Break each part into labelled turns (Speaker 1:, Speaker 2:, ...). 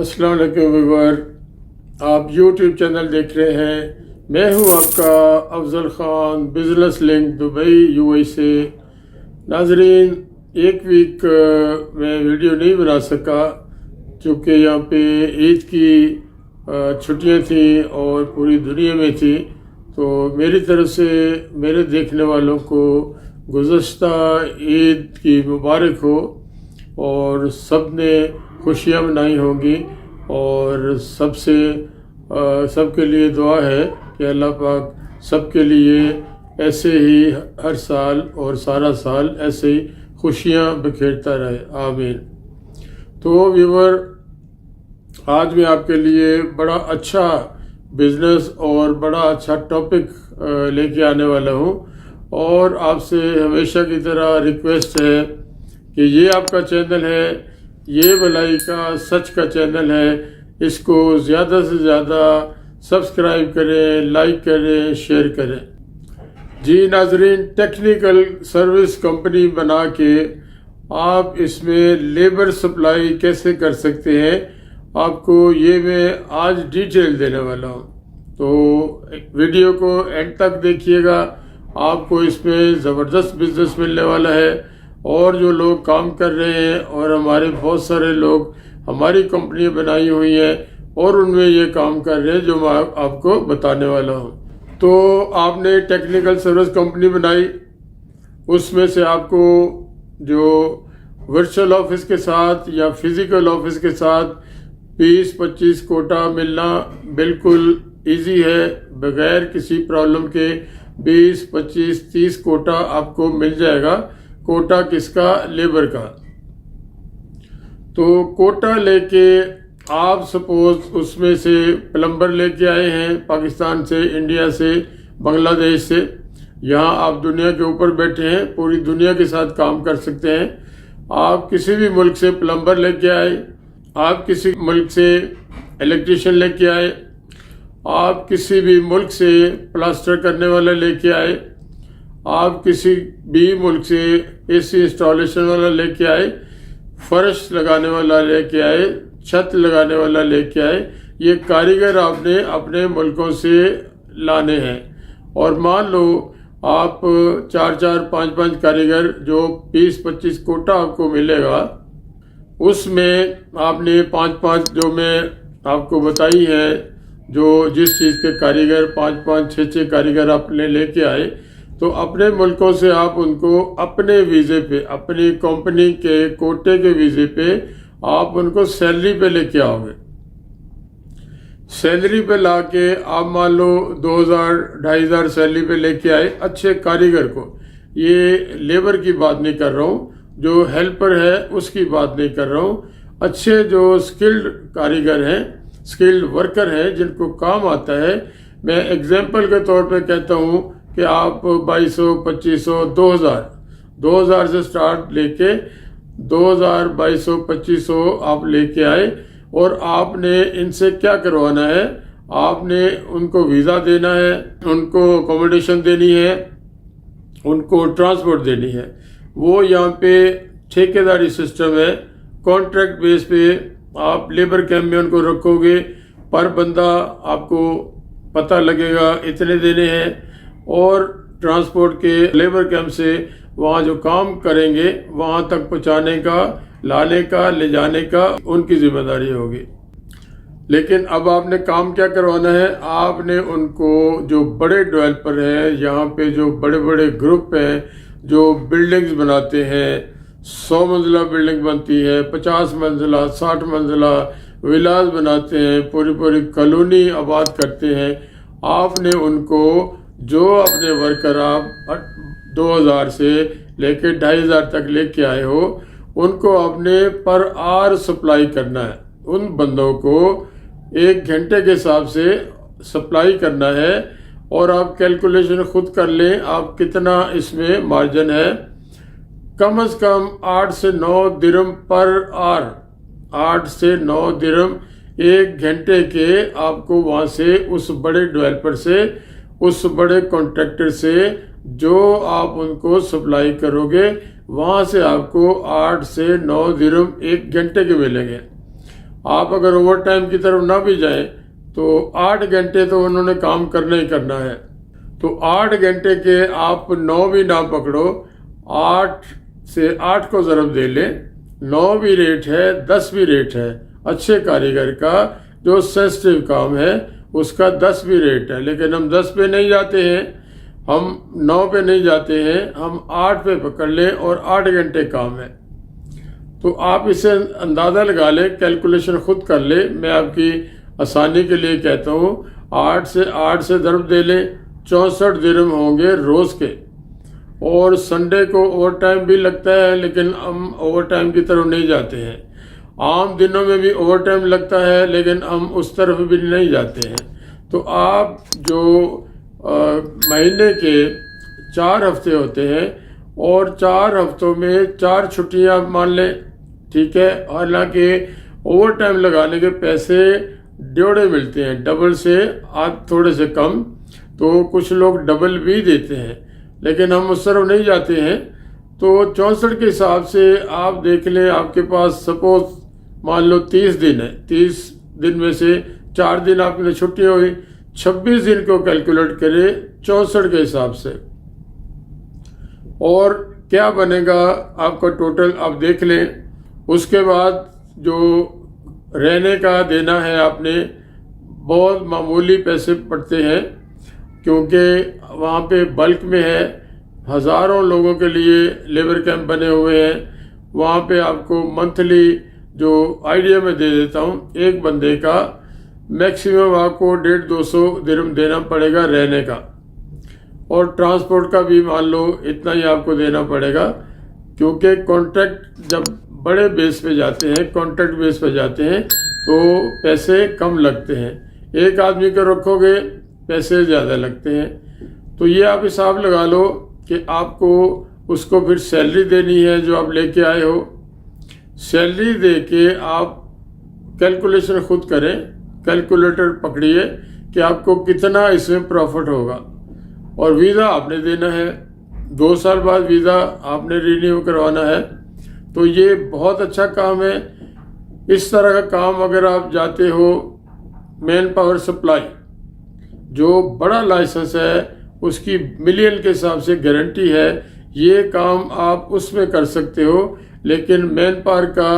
Speaker 1: अस्सलाम वालेकुम व्यूअर, आप YouTube चैनल देख रहे हैं। मैं हूं आपका Afzal Khan, business link Dubai USA। नाजरीन, एक वीक मैं वीडियो नहीं बना सका क्योंकि यहाँ पे ईद की छुट्टियाँ थी और पूरी दुनिया में थी। तो मेरी तरफ से मेरे देखने वालों को गुज़श्ता ईद की मुबारक हो और सब ने खुशियाँ मनाई होंगी और सबके लिए दुआ है कि अल्लाह पाक सबके लिए ऐसे ही हर साल और सारा साल ऐसे ही खुशियाँ बिखेरता रहे, आमीन। तो व्यूअर, आज मैं आपके लिए बड़ा अच्छा बिजनेस और बड़ा अच्छा टॉपिक लेके आने वाला हूँ और आपसे हमेशा की तरह रिक्वेस्ट है कि ये आपका चैनल है, ये भलाई का सच का चैनल है, इसको ज़्यादा से ज़्यादा सब्सक्राइब करें, लाइक करें, शेयर करें। जी नाजरीन, टेक्निकल सर्विस कंपनी बना के आप इसमें लेबर सप्लाई कैसे कर सकते हैं, आपको ये मैं आज डिटेल देने वाला हूँ। तो वीडियो को एंड तक देखिएगा, आपको इसमें ज़बरदस्त बिजनेस मिलने वाला है। और जो लोग काम कर रहे हैं और हमारे बहुत सारे लोग हमारी कंपनी बनाई हुई हैं और उनमें ये काम कर रहे हैं जो मैं आपको बताने वाला हूँ। तो आपने टेक्निकल सर्विस कंपनी बनाई, उसमें से आपको जो वर्चुअल ऑफिस के साथ या फिजिकल ऑफिस के साथ 20-25 कोटा मिलना बिल्कुल इजी है। बगैर किसी प्रॉब्लम के 20, 25, 30 कोटा आपको मिल जाएगा। कोटा किसका? लेबर का। तो कोटा लेके आप सपोज उसमें से प्लम्बर लेके आए हैं पाकिस्तान से, इंडिया से, बांग्लादेश से। यहाँ आप दुनिया के ऊपर बैठे हैं, पूरी दुनिया के साथ काम कर सकते हैं। आप किसी भी मुल्क से प्लम्बर लेके आए, आप किसी मुल्क से इलेक्ट्रिशियन लेके आए, आप किसी भी मुल्क से प्लास्टर करने वाला लेके आए, आप किसी भी मुल्क से एसी इंस्टॉलेशन वाला लेके आए, फर्श लगाने वाला लेके आए, छत लगाने वाला लेके आए, ये कारीगर आपने अपने मुल्कों से लाने हैं। और मान लो आप 4-4, 5-5 कारीगर, जो 20-25 कोटा आपको मिलेगा, उसमें आपने 5-5 जो मैं आपको बताई है, जो जिस चीज़ के कारीगर 5-5, 6-6 कारीगर आपने लेके आए, तो अपने मुल्कों से आप उनको अपने वीज़े पे, अपनी कंपनी के कोटे के वीज़े पे आप उनको सैलरी पे लेके आओगे। सैलरी पे लाके आप मान लो 2000, 2500 सैलरी पे लेके आए अच्छे कारीगर को। ये लेबर की बात नहीं कर रहा हूँ, जो हेल्पर है उसकी बात नहीं कर रहा हूँ। अच्छे जो स्किल्ड कारीगर हैं, स्किल्ड वर्कर हैं, जिनको काम आता है। मैं एग्जाम्पल के तौर पे कहता हूँ कि आप 2200, 2500, 2000 से स्टार्ट लेके 2000, 2200, 2500 आप लेके आए और आपने इनसे क्या करवाना है? आपने उनको वीज़ा देना है, उनको अकोमोडेशन देनी है, उनको ट्रांसपोर्ट देनी है। वो यहाँ पे ठेकेदारी सिस्टम है, कॉन्ट्रैक्ट बेस पे आप लेबर कैंप में उनको रखोगे। पर बंदा आपको पता लगेगा इतने देने हैं और ट्रांसपोर्ट के लेबर कैंप से वहाँ जो काम करेंगे वहाँ तक पहुँचाने का, लाने का, ले जाने का उनकी जिम्मेदारी होगी। लेकिन अब आपने काम क्या करवाना है? आपने उनको, जो बड़े डेवलपर हैं यहाँ पे, जो बड़े बड़े ग्रुप हैं जो बिल्डिंग्स बनाते हैं, 100 मंजिला बिल्डिंग बनती है, 50 मंजिला, 60 मंजिला विलास बनाते हैं, पूरी पूरी कॉलोनी आबाद करते हैं। आपने उनको, जो अपने वर्कर आप 2000 से लेके 2500 तक लेके आए हो, उनको आपने पर आवर सप्लाई करना है। उन बंदों को 1 घंटे के हिसाब से सप्लाई करना है और आप कैलकुलेशन खुद कर लें आप कितना इसमें मार्जिन है। कम से कम 8 से 9 दिरहम पर आवर, 8 से 9 दिरहम 1 घंटे के आपको वहाँ से, उस बड़े डेवलपर से, उस बड़े कॉन्ट्रैक्टर से जो आप उनको सप्लाई करोगे, वहाँ से आपको 8 से 9 दिरहम 1 घंटे के मिलेंगे। आप अगर ओवर टाइम की तरफ ना भी जाएं तो 8 घंटे तो उन्होंने काम करना ही करना है। तो 8 घंटे के आप 9 भी ना पकड़ो, 8 से 8 को ज़रब दे लें, 9 भी रेट है, 10 भी रेट है। अच्छे कारीगर का जो सेंसिटिव काम है उसका 10 भी रेट है, लेकिन हम 10 पे नहीं जाते हैं, हम 9 पे नहीं जाते हैं, हम 8 पे पकड़ लें और 8 घंटे काम है। तो आप इसे अंदाज़ा लगा लें, कैलकुलेशन खुद कर ले, मैं आपकी आसानी के लिए कहता हूँ। 8 से ज़रब दे लें, 64 दिरहम होंगे रोज़ के। और संडे को ओवर टाइम भी लगता है, लेकिन हम ओवर टाइम की तरफ नहीं जाते हैं। आम दिनों में भी ओवर टाइम लगता है, लेकिन हम उस तरफ भी नहीं जाते हैं। तो आप जो महीने के 4 हफ्ते होते हैं और 4 हफ्तों में 4 छुट्टियां मान लें, ठीक है। हालांकि ओवर टाइम लगाने के पैसे ड्योड़े मिलते हैं, डबल से आप थोड़े से कम, तो कुछ लोग डबल भी देते हैं, लेकिन हम उस तरफ नहीं जाते हैं। तो 64 के हिसाब से आप देख लें, आपके पास सपोज मान लो 30 दिन है, 30 दिन में से 4 दिन आपकी छुट्टी हुई, 26 दिन को कैलकुलेट करें 64 के हिसाब से, और क्या बनेगा आपका टोटल आप देख लें। उसके बाद जो रहने का देना है आपने, बहुत मामूली पैसे पड़ते हैं, क्योंकि वहाँ पे बल्क में है, हज़ारों लोगों के लिए लेबर कैंप बने हुए हैं। वहाँ पे आपको मंथली जो आइडिया में दे देता हूँ, एक बंदे का मैक्सिमम आपको 150-200 दिरहम देना पड़ेगा रहने का, और ट्रांसपोर्ट का भी मान लो इतना ही आपको देना पड़ेगा, क्योंकि कॉन्ट्रैक्ट जब बड़े बेस पे जाते हैं, कॉन्ट्रैक्ट बेस पे जाते हैं, तो पैसे कम लगते हैं। एक आदमी को रखोगे पैसे ज़्यादा लगते हैं। तो ये आप हिसाब लगा लो कि आपको उसको फिर सैलरी देनी है जो आप लेके आए हो। सैलरी दे के आप कैलकुलेशन खुद करें, कैलकुलेटर पकड़िए कि आपको कितना इसमें प्रॉफिट होगा। और वीज़ा आपने देना है, 2 साल बाद वीज़ा आपने रिन्यू करवाना है। तो ये बहुत अच्छा काम है। इस तरह का काम अगर आप जाते हो, मैन पावर सप्लाई जो बड़ा लाइसेंस है उसकी मिलियन के हिसाब से गारंटी है, ये काम आप उसमें कर सकते हो। लेकिन मैन पावर का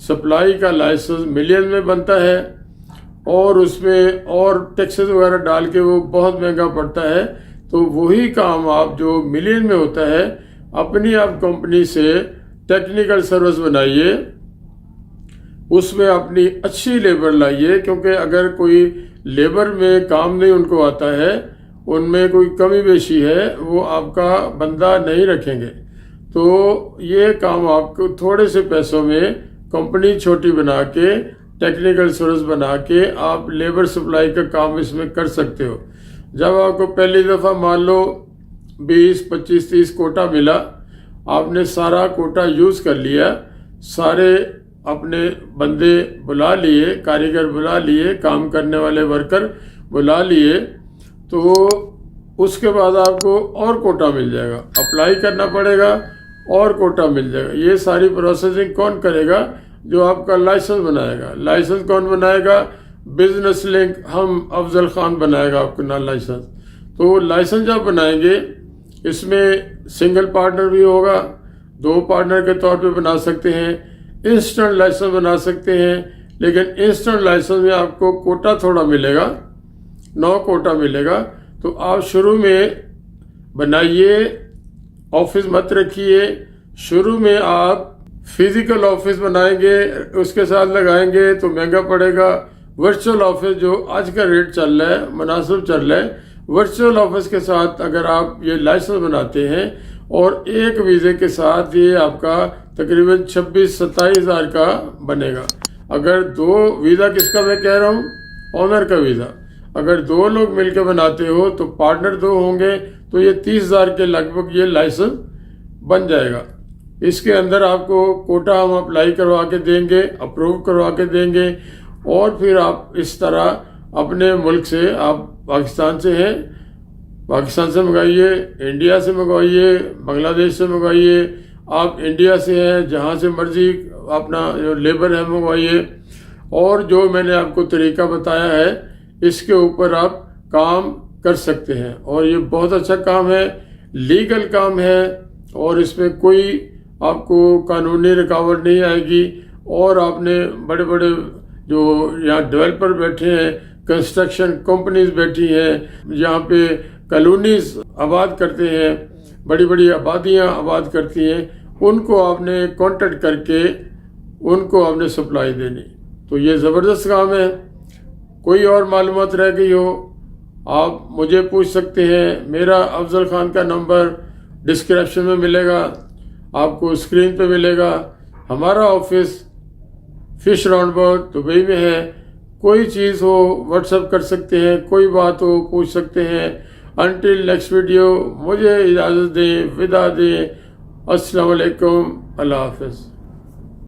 Speaker 1: सप्लाई का लाइसेंस मिलियन में बनता है, और उसमें और टैक्सेस वगैरह डाल के वो बहुत महंगा पड़ता है। तो वही काम आप जो मिलियन में होता है, अपनी आप कंपनी से टेक्निकल सर्विस बनाइए, उसमें अपनी अच्छी लेबर लाइए, क्योंकि अगर कोई लेबर में काम नहीं उनको आता है, उनमें कोई कमी बेशी है, वो आपका बंदा नहीं रखेंगे। तो ये काम आपको थोड़े से पैसों में कंपनी छोटी बना के, टेक्निकल सर्विस बना के आप लेबर सप्लाई का काम इसमें कर सकते हो। जब आपको पहली दफ़ा मान लो 20, 25, 30 कोटा मिला, आपने सारा कोटा यूज़ कर लिया, सारे अपने बंदे बुला लिए, कारीगर बुला लिए, काम करने वाले वर्कर बुला लिए, तो उसके बाद आपको और कोटा मिल जाएगा, अप्लाई करना पड़ेगा और कोटा मिल जाएगा। ये सारी प्रोसेसिंग कौन करेगा? जो आपका लाइसेंस बनाएगा। लाइसेंस कौन बनाएगा? बिजनेस लिंक हम अफजल खान बनाएगा आपका लाइसेंस। तो लाइसेंस जब बनाएंगे, इसमें सिंगल पार्टनर भी होगा, 2 पार्टनर के तौर पे बना सकते हैं, इंस्टेंट लाइसेंस बना सकते हैं। लेकिन इंस्टेंट लाइसेंस में आपको कोटा थोड़ा मिलेगा, 9 कोटा मिलेगा। तो आप शुरू में बनाइए, ऑफिस मत रखिए। शुरू में आप फिजिकल ऑफिस बनाएंगे, उसके साथ लगाएंगे तो महंगा पड़ेगा। वर्चुअल ऑफिस जो आज का रेट चल रहा है, मुनासिब चल रहा है, वर्चुअल ऑफिस के साथ अगर आप ये लाइसेंस बनाते हैं और एक वीज़े के साथ, ये आपका तकरीबन 26-27 हज़ार का बनेगा। अगर 2 वीज़ा, किसका मैं कह रहा हूँ? ऑनर का वीज़ा। अगर 2 लोग मिलकर बनाते हो तो पार्टनर 2 होंगे, तो ये 30 हज़ार के लगभग ये लाइसेंस बन जाएगा। इसके अंदर आपको कोटा हम अप्लाई करवा के देंगे, अप्रूव करवा के देंगे, और फिर आप इस तरह अपने मुल्क से, आप पाकिस्तान से हैं, पाकिस्तान से मंगाइए, इंडिया से मंगवाइए, बांग्लादेश से मंगवाइए, आप इंडिया से हैं, जहाँ से मर्जी अपना जो लेबर है मंगवाइए, और जो मैंने आपको तरीका बताया है इसके ऊपर आप काम कर सकते हैं। और ये बहुत अच्छा काम है, लीगल काम है और इसमें कोई आपको कानूनी रुकावट नहीं आएगी। और आपने बड़े बड़े जो यहाँ डेवलपर बैठे हैं, कंस्ट्रक्शन कंपनीज बैठी हैं, यहाँ पे कॉलोनीज आबाद करते हैं, बड़ी बड़ी आबादियाँ आबाद करती हैं, उनको आपने कांटेक्ट करके उनको आपने सप्लाई देनी। तो ये ज़बरदस्त काम है। कोई और मालूमात रह गई हो आप मुझे पूछ सकते हैं। मेरा अफजल खान का नंबर डिस्क्रिप्शन में मिलेगा, आपको स्क्रीन पे मिलेगा। हमारा ऑफिस फिश राउंडबाउट दुबई में है। कोई चीज़ हो व्हाट्सएप कर सकते हैं, कोई बात हो पूछ सकते हैं। अनटिल नेक्स्ट वीडियो मुझे इजाज़त दें, विदा दें। अस्सलाम वालेकुम, अल्लाह हाफ़िज़।